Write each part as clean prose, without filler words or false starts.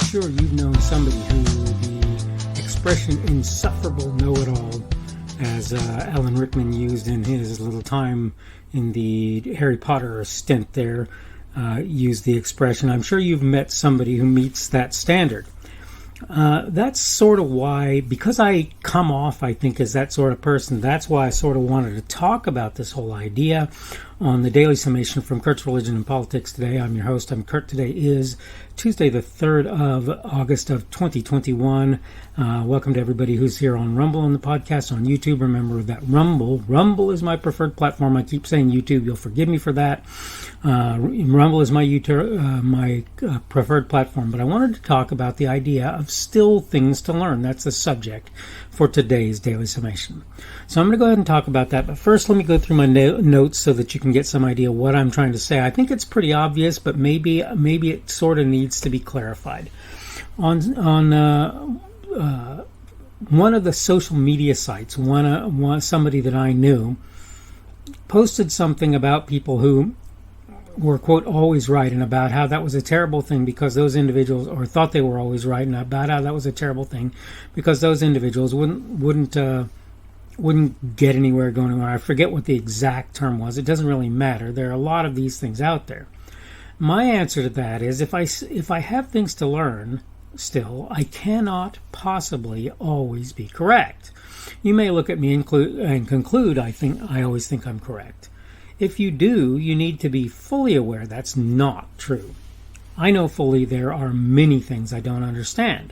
sure you've known somebody who the expression insufferable know-it-all, as Alan Rickman used in his little time in the Harry Potter stint there, used the expression. I'm sure you've met somebody who meets that standard. That's sort of why, because I come off, I think, as that sort of person, that's why I sort of wanted to talk about this whole idea on the Daily Summation from Kurt's Religion and Politics today. I'm your host. I'm Kurt. Today is Tuesday, the 3rd of August of 2021. Welcome to everybody who's here on Rumble on the podcast, on YouTube. Remember that Rumble is my preferred platform. I keep saying YouTube. You'll forgive me for that. Rumble is my preferred platform, but I wanted to talk about the idea of still things to learn. That's the subject for today's Daily Summation. So I'm going to go ahead and talk about that, but first let me go through my notes so that you can get some idea what I'm trying to say. I think it's pretty obvious, but maybe it sort of needs to be clarified. On one of the social media sites, somebody that I knew posted something about people who were, quote, always right, and about how that was a terrible thing because those individuals, or thought they were always right, and about how that was a terrible thing because those individuals wouldn't get anywhere going anywhere. I forget what the exact term was. It doesn't really matter. There are a lot of these things out there. My answer to that is if I have things to learn still, I cannot possibly always be correct. You may look at me and conclude I always think I'm correct. If you do, you need to be fully aware that's not true. I know fully there are many things I don't understand.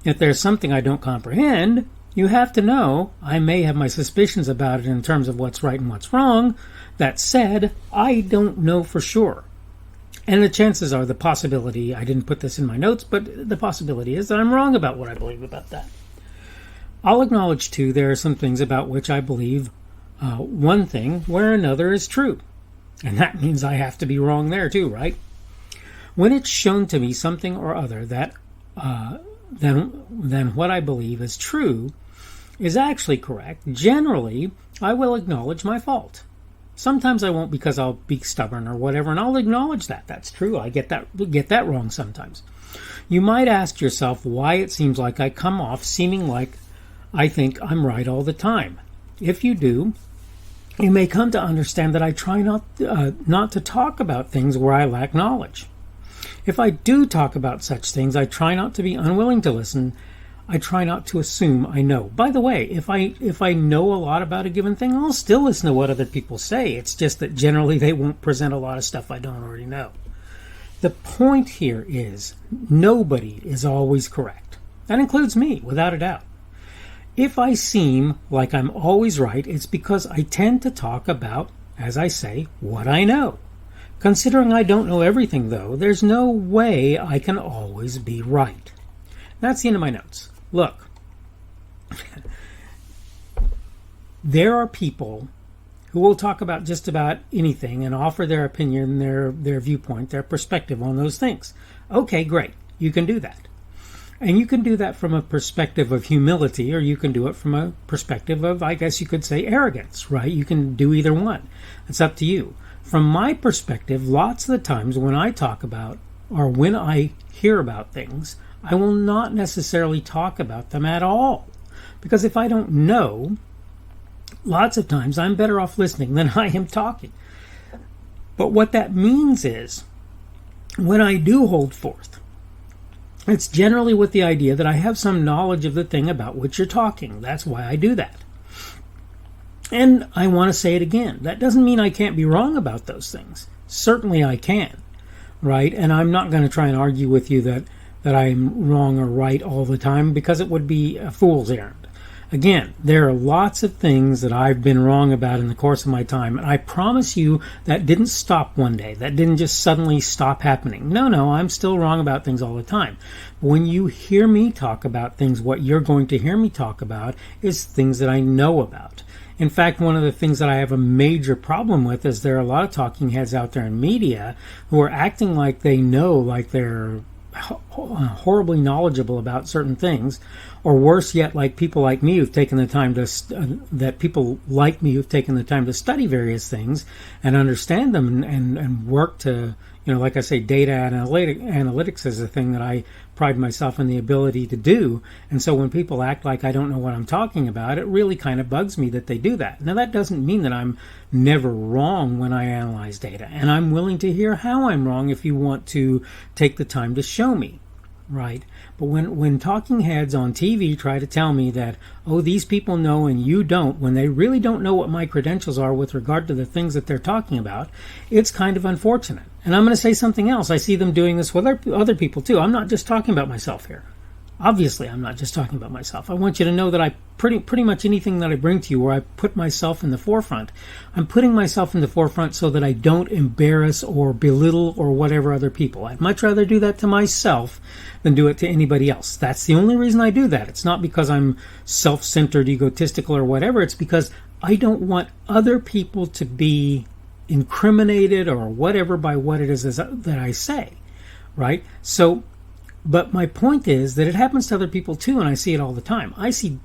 If there's something I don't comprehend, you have to know I may have my suspicions about it in terms of what's right and what's wrong. That said, I don't know for sure. And the chances are, the possibility, I didn't put this in my notes, but the possibility is that I'm wrong about what I believe about that. I'll acknowledge, too, there are some things about which I believe one thing where another is true. And that means I have to be wrong there, too, right? When it's shown to me something or other that then what I believe is true is actually correct, generally, I will acknowledge my fault. Sometimes I won't because I'll be stubborn or whatever, and I'll acknowledge that. That's true. I get that wrong sometimes. You might ask yourself why it seems like I come off seeming like I think I'm right all the time. If you do, you may come to understand that I try not to talk about things where I lack knowledge. If I do talk about such things, I try not to be unwilling to listen. I try not to assume I know. By the way, if I know a lot about a given thing, I'll still listen to what other people say. It's just that generally they won't present a lot of stuff I don't already know. The point here is nobody is always correct. That includes me, without a doubt. If I seem like I'm always right, it's because I tend to talk about, as I say, what I know. Considering I don't know everything, though, there's no way I can always be right. That's the end of my notes. Look, there are people who will talk about just about anything and offer their opinion, their viewpoint, their perspective on those things. Okay, great. You can do that. And you can do that from a perspective of humility, or you can do it from a perspective of, I guess you could say, arrogance, right? You can do either one. It's up to you. From my perspective, lots of the times when I talk about, or when I hear about things, I will not necessarily talk about them at all. Because if I don't know, lots of times I'm better off listening than I am talking. But what that means is, when I do hold forth, it's generally with the idea that I have some knowledge of the thing about which you're talking. That's why I do that. And I want to say it again. That doesn't mean I can't be wrong about those things. Certainly I can, right? And I'm not going to try and argue with you that I'm wrong or right all the time, because it would be a fool's errand. Again, there are lots of things that I've been wrong about in the course of my time, and I promise you that didn't stop one day. That didn't just suddenly stop happening. No, I'm still wrong about things all the time. When you hear me talk about things, what you're going to hear me talk about is things that I know about. In fact, one of the things that I have a major problem with is there are a lot of talking heads out there in media who are acting like they know, like they're horribly knowledgeable about certain things, or worse yet, like people like me who've taken the time to study various things and understand them and work to Like I say, data analytics is a thing that I pride myself in the ability to do. And so when people act like I don't know what I'm talking about, it really kind of bugs me that they do that. Now, that doesn't mean that I'm never wrong when I analyze data. And I'm willing to hear how I'm wrong if you want to take the time to show me. Right. But when talking heads on TV try to tell me that, oh, these people know and you don't, when they really don't know what my credentials are with regard to the things that they're talking about, it's kind of unfortunate. And I'm going to say something else. I see them doing this with other people too. I'm not just talking about myself here. Obviously, I'm not just talking about myself. I want you to know that I pretty much anything that I bring to you where I put myself in the forefront, I'm putting myself in the forefront so that I don't embarrass or belittle or whatever other people. I'd much rather do that to myself than do it to anybody else. That's the only reason I do that. It's not because I'm self-centered, egotistical, or whatever. It's because I don't want other people to be incriminated or whatever by what it is that I say, right? So, but my point is that it happens to other people too, and I see it all the time. I see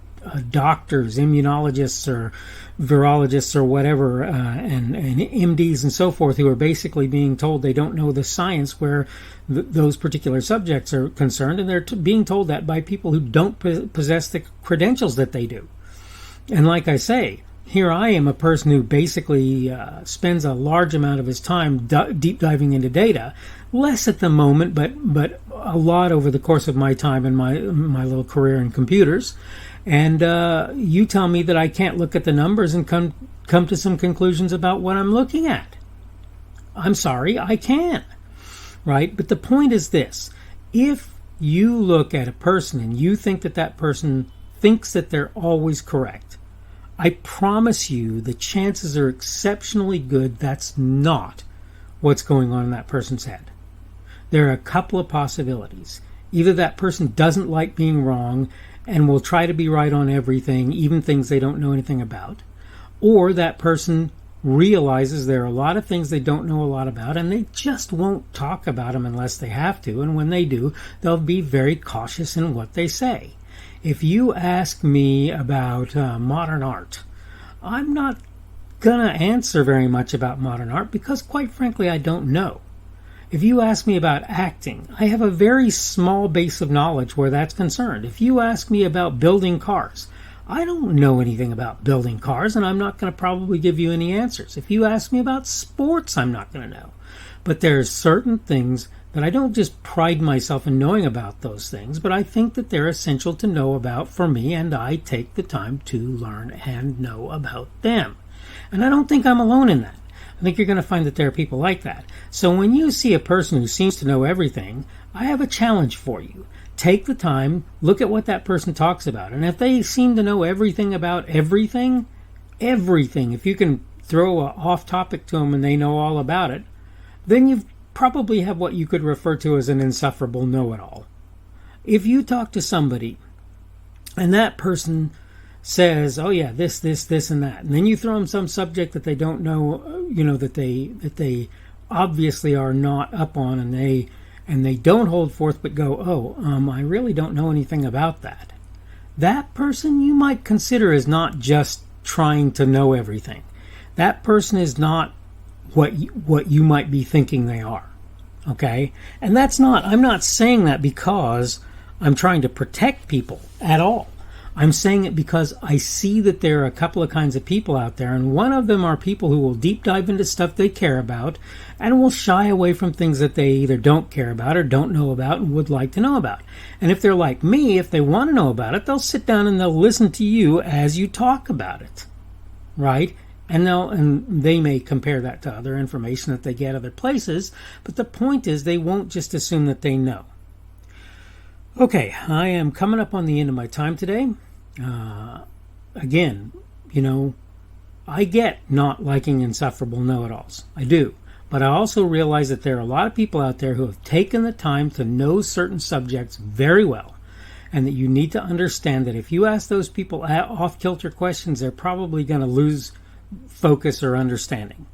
doctors, immunologists, or virologists, or whatever, and MDs and so forth, who are basically being told they don't know the science where those particular subjects are concerned, and they're being told that by people who don't possess the credentials that they do. And like I say, here I am, a person who basically spends a large amount of his time deep diving into data, less at the moment, but a lot over the course of my time and my little career in computers. And you tell me that I can't look at the numbers and come to some conclusions about what I'm looking at. I'm sorry, I can. Right? But the point is this. If you look at a person and you think that that person thinks that they're always correct, I promise you the chances are exceptionally good that's not what's going on in that person's head. There are a couple of possibilities. Either that person doesn't like being wrong and will try to be right on everything, even things they don't know anything about, or that person realizes there are a lot of things they don't know a lot about and they just won't talk about them unless they have to, and when they do, they'll be very cautious in what they say. If you ask me about modern art, I'm not going to answer very much about modern art because, quite frankly, I don't know. If you ask me about acting, I have a very small base of knowledge where that's concerned. If you ask me about building cars, I don't know anything about building cars, and I'm not going to probably give you any answers. If you ask me about sports, I'm not going to know. But there's certain things that I don't just pride myself in knowing about those things, but I think that they're essential to know about for me, and I take the time to learn and know about them. And I don't think I'm alone in that. I think you're going to find that there are people like that. So when you see a person who seems to know everything, I have a challenge for you. Take the time, look at what that person talks about. And if they seem to know everything about everything, if you can throw an off topic to them and they know all about it, then you probably have what you could refer to as an insufferable know-it-all. If you talk to somebody and that person says, oh yeah, this, and that, and then you throw them some subject that they don't know, that they obviously are not up on, and they don't hold forth but go, I really don't know anything about that. That person you might consider is not just trying to know everything. That person is not what you might be thinking they are. Okay? And I'm not saying that because I'm trying to protect people at all. I'm saying it because I see that there are a couple of kinds of people out there, and one of them are people who will deep dive into stuff they care about and will shy away from things that they either don't care about or don't know about and would like to know about. And if they're like me, if they want to know about it, they'll sit down and they'll listen to you as you talk about it, right? And they may compare that to other information that they get other places, but the point is they won't just assume that they know. Okay, I am coming up on the end of my time today. Again, I get not liking insufferable know-it-alls. I do. But I also realize that there are a lot of people out there who have taken the time to know certain subjects very well, and that you need to understand that if you ask those people off-kilter questions, they're probably going to lose focus or understanding.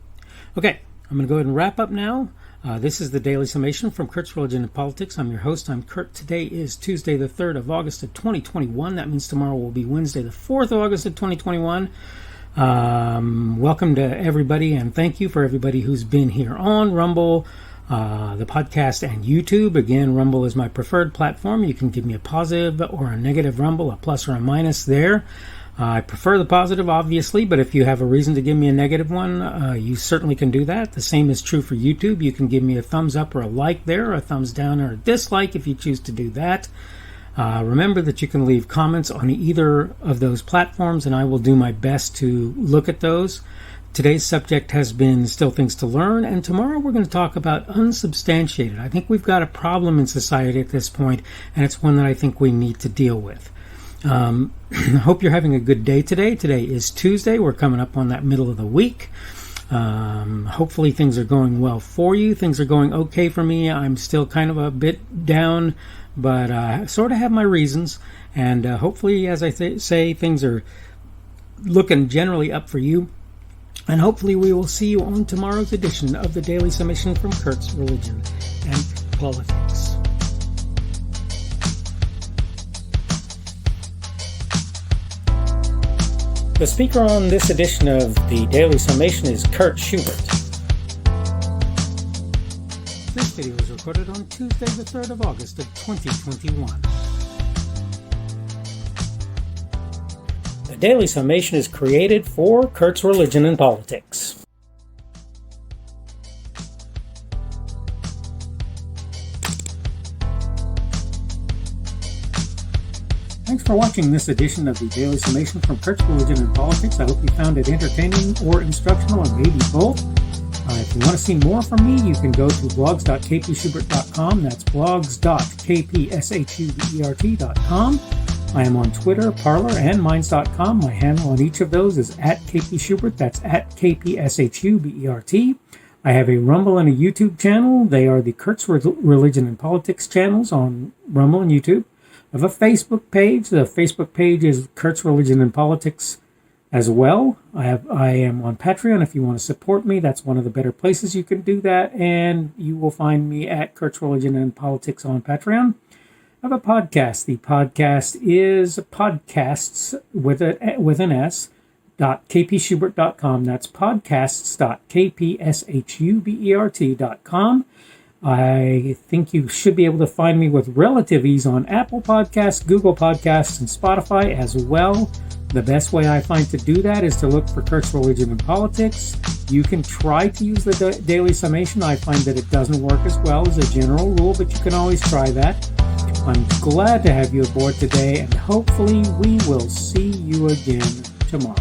Okay, I'm going to go ahead and wrap up now. This is the Daily Summation from Kurt's Religion and Politics. I'm your host. I'm Kurt. Today is Tuesday, the 3rd of August of 2021. That means tomorrow will be Wednesday, the 4th of August of 2021. Welcome to everybody, and thank you for everybody who's been here on Rumble, the podcast and YouTube. Again, Rumble is my preferred platform. You can give me a positive or a negative Rumble, a plus or a minus there. I prefer the positive, obviously, but if you have a reason to give me a negative one, you certainly can do that. The same is true for YouTube. You can give me a thumbs up or a like there, or a thumbs down or a dislike if you choose to do that. Remember that you can leave comments on either of those platforms, and I will do my best to look at those. Today's subject has been Still Things to Learn, and tomorrow we're going to talk about unsubstantiated. I think we've got a problem in society at this point, and it's one that I think we need to deal with. I hope you're having a good day today. Today is Tuesday. We're coming up on that middle of the week. Hopefully things are going well for you. Things are going okay for me. I'm still kind of a bit down, but I sort of have my reasons. And hopefully, as I say, things are looking generally up for you. And hopefully we will see you on tomorrow's edition of the Daily Summation from Kurt's Religion and Politics. The speaker on this edition of the Daily Summation is Kurt Schubert. This video was recorded on Tuesday, the 3rd of August of 2021. The Daily Summation is created for Kurt's Religion and Politics. Thanks for watching this edition of the Daily Summation from Kurt's Religion and Politics. I hope you found it entertaining or instructional, or maybe both. If you want to see more from me, you can go to blogs.kpschubert.com. That's blogs.kpschubert.com. I am on Twitter, Parler, and Minds.com. My handle on each of those is @kpschubert. That's @kpschubert. I have a Rumble and a YouTube channel. They are the Kurt's Religion and Politics channels on Rumble and YouTube. I have a Facebook page. The Facebook page is Kurt's Religion and Politics as well. I am on Patreon. If you want to support me, that's one of the better places you can do that. And you will find me at Kurt's Religion and Politics on Patreon. I have a podcast. The podcast is podcasts with an S, .kpschubert.com. That's podcasts.kpschubert.com. I think you should be able to find me with relative ease on Apple Podcasts, Google Podcasts, and Spotify as well. The best way I find to do that is to look for Kurt's Religion and Politics. You can try to use the Daily Summation. I find that it doesn't work as well as a general rule, but you can always try that. I'm glad to have you aboard today, and hopefully we will see you again tomorrow.